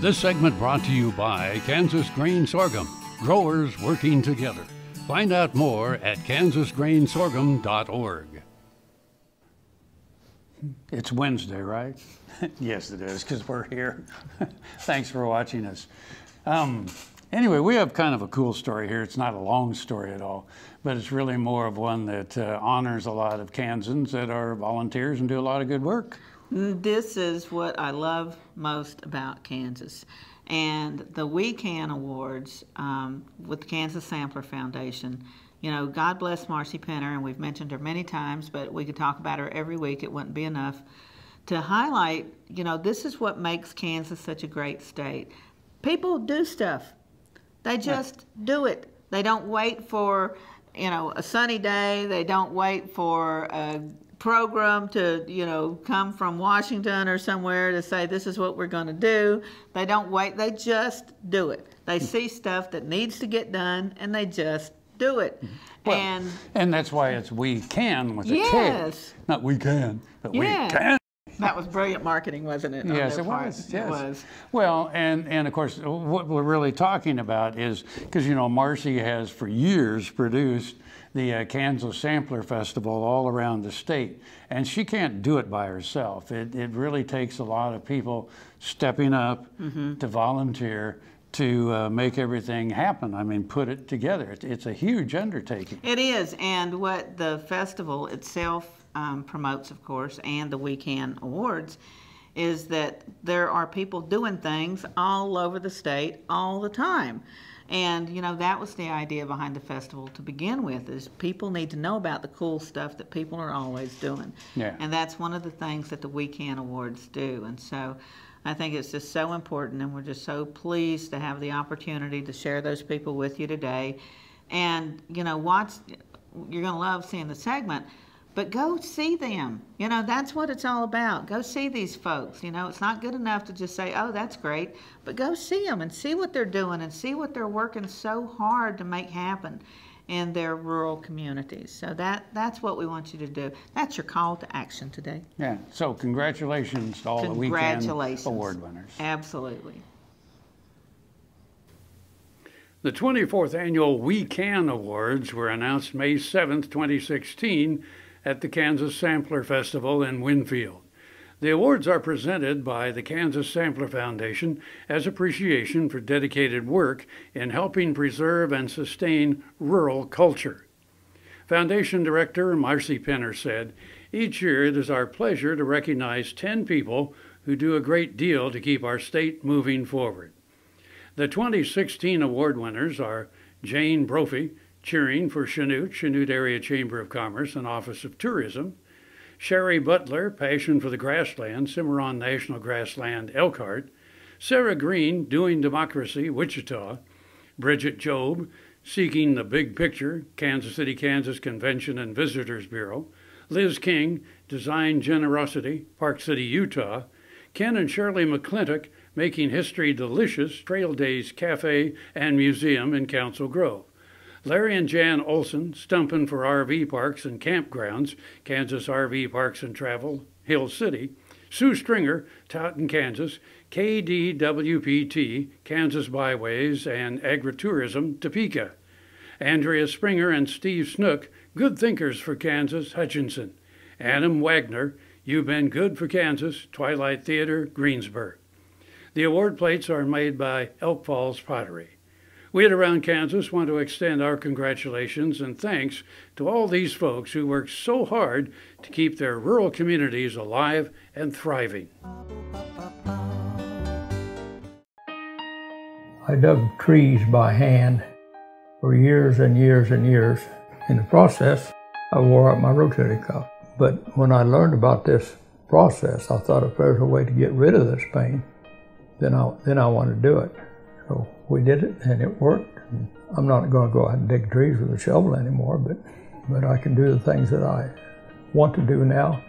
This segment brought to you by Kansas Grain Sorghum, growers working together. Find out more at kansasgrainsorghum.org. It's Wednesday, right? Yes, it is, because we're here. Thanks for watching us. Anyway, we have kind of a cool story here. It's not a long story at all, but it's really more of one that honors a lot of Kansans that are volunteers and do a lot of good work. This is what I love most about Kansas. And the We Can Awards with the Kansas Sampler Foundation, you know, God bless Marcy Penner, and we've mentioned her many times, but we could talk about her every week. It wouldn't be enough to highlight, you know, this is what makes Kansas such a great state. People do stuff. They just do it. They don't wait for, you know, a sunny day. They don't wait for a program to, you know, come from Washington or somewhere to say this is what we're going to do. They don't wait. They just do it. They see stuff that needs to get done, and they just do it. Well, and that's why it's We Can with a K. Not We Can, but We Yeah. Can. That was brilliant marketing, wasn't it? Yes, it was. Yes. It was. Well, and of course, what we're really talking about is, because, you know, Marcy has for years produced the Kansas Sampler Festival all around the state, and she can't do it by herself. It really takes a lot of people stepping up to volunteer to make everything happen. I mean, put it together. It's a huge undertaking. It is, and what the festival itself promotes, of course, and the We Can Awards, is that there are people doing things all over the state all the time. And, you know, that was the idea behind the festival to begin with, is people need to know about the cool stuff that people are always doing. Yeah. And that's one of the things that the We Can Awards do. And so I think it's just so important, and we're just so pleased to have the opportunity to share those people with you today. And, you know, you're going to love seeing the segment, but go see them. You know, that's what it's all about. Go see these folks. You know, it's not good enough to just say, oh, that's great, but go see them and see what they're doing and see what they're working so hard to make happen in their rural communities. So that's what we want you to do. That's your call to action today. Yeah, so congratulations to all the We Can Award winners. Absolutely. The 24th Annual We Can Awards were announced May 7th, 2016 at the Kansas Sampler Festival in Winfield. The awards are presented by the Kansas Sampler Foundation as appreciation for dedicated work in helping preserve and sustain rural culture. Foundation Director Marcy Penner said, "Each year it is our pleasure to recognize 10 people who do a great deal to keep our state moving forward." The 2016 award winners are Jane Brophy, cheering for Chanute Area Chamber of Commerce and Office of Tourism; Sherry Butler, passion for the grassland, Cimarron National Grassland, Elkhart; Sarah Green, doing democracy, Wichita; Bridget Job, seeking the big picture, Kansas City, Kansas Convention and Visitors Bureau; Liz King, design generosity, Park City, Utah; Ken and Shirley McClintock, making history delicious, Trail Days Cafe and Museum in Council Grove; Larry and Jan Olson, stumping for RV parks and campgrounds, Kansas RV Parks and Travel, Hill City; Sue Stringer, Taunton, Kansas, KDWPT, Kansas Byways and Agritourism, Topeka; Andrea Springer and Steve Snook, Good Thinkers for Kansas, Hutchinson; Adam Wagner, You've Been Good for Kansas, Twilight Theater, Greensburg. The award plates are made by Elk Falls Pottery. We at Around Kansas want to extend our congratulations and thanks to all these folks who work so hard to keep their rural communities alive and thriving. I dug trees by hand for years and years and years. In the process, I wore out my rotator cuff. But when I learned about this process, I thought if there's a way to get rid of this pain, then I wanted to do it. So we did it, and it worked. And I'm not going to go out and dig trees with a shovel anymore, but I can do the things that I want to do now